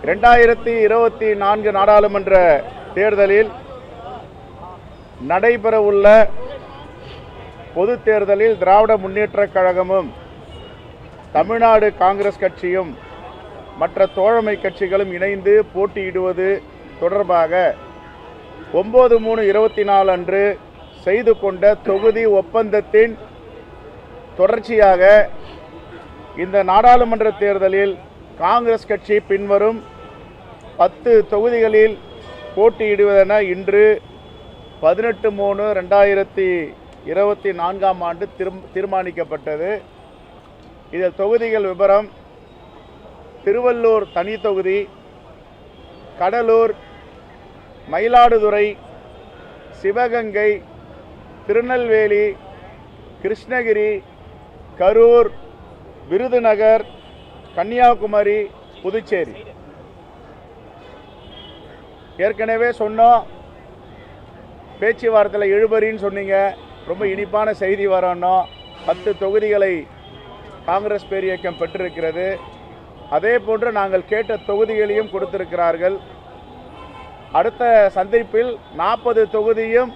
2024 நாடாளுமன்ற தேர்தலில் நடைபெறவுள்ள பொது தேர்தலில் திராவிட முன்னேற்றக் கழகமும் தமிழ்நாடு காங்கிரஸ் கட்சியும் மற்ற தோழமை கட்சிகளும் இணைந்து போட்டியிடுவது தொடர்பாக 9/3/24 அன்று செய்து கொண்ட தொகுதி ஒப்பந்தத்தின் தொடர்ச்சியாக இந்த நாடாளுமன்ற தேர்தலில் காங்கிரஸ் கட்சி பின்வரும் 10 தொகுதிகளில் போட்டியிடுவதென இன்று 18/3/2024 ஆண்டு தீர்மானிக்கப்பட்டது. இதில் தொகுதிகள் விவரம்: திருவள்ளூர் தனி தொகுதி, கடலூர், மயிலாடுதுறை, சிவகங்கை, திருநெல்வேலி, கிருஷ்ணகிரி, கரூர், விருதுநகர், கன்னியாகுமரி, புதுச்சேரி. ஏற்கனவே சொன்னோம், பேச்சுவார்த்தையில் இழுபறின்னு சொன்னீங்க. ரொம்ப இனிப்பான செய்தி வரணும். 10 தொகுதிகளை காங்கிரஸ் பேரியக்கம் பெற்றிருக்கிறது. அதே போன்று நாங்கள் கேட்ட தொகுதிகளையும் கொடுத்திருக்கிறார்கள். அடுத்த சந்திப்பில் 40 தொகுதியும்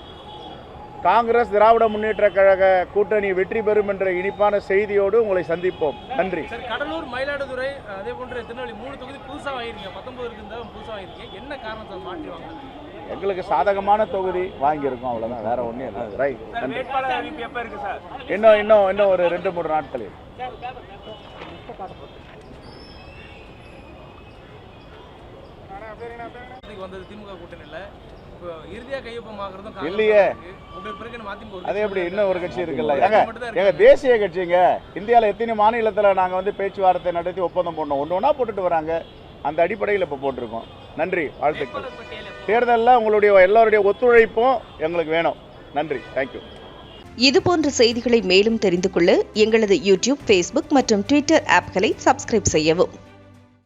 காங்கிரஸ் திராவிட முன்னேற்ற கழக கூட்டணி வெற்றி பெறும் என்ற இனிப்பான செய்தியோடு உங்களை சந்திப்போம். நன்றி. கடலூர், மயிலாடுதுறை, அதே போன்று திருநெல்வேலி 3 தொகுதி புதுசாக வாங்கிருக்கீங்க. 19 இருந்தாலும் புதுசாக வாங்கிருக்கீங்க. என்ன காரணத்தை மாற்றி வாங்க? எங்களுக்கு சாதகமான தொகுதி வாங்கியிருக்கோம், அவ்வளோதான், வேற ஒன்றும் இல்லை. ரைட். இன்னும் ஒரு 2-3 நாட்களில். வந்தது திமுக கூட்டணியில் இறுதியாக கையொப்பமாகிறதும் இல்லையே. அது எப்படி? இன்னும் ஒரு கட்சி இருக்குல்ல. எங்க தேசிய கட்சிங்க. இந்தியாவில் எத்தனை மாநிலத்தில் நாங்கள் பேச்சுவார்த்தை நடத்தி ஒப்பந்தம் போடணும், ஒன்று போட்டுட்டு வராங்க. அந்த அடிப்படையில் இப்போ போட்டிருக்கோம். நன்றி, வாழ்த்துக்கள். தேர்தலில் உங்களுடைய எல்லாருடைய ஒத்துழைப்பும் எங்களுக்கு வேணும். நன்றி, தேங்க்யூ. இதுபோன்ற செய்திகளை மேலும் தெரிந்து கொள்ள எங்களது யூடியூப், ஃபேஸ்புக் மற்றும் ட்விட்டர் ஆப்களை சப்ஸ்கிரைப் செய்யவும்.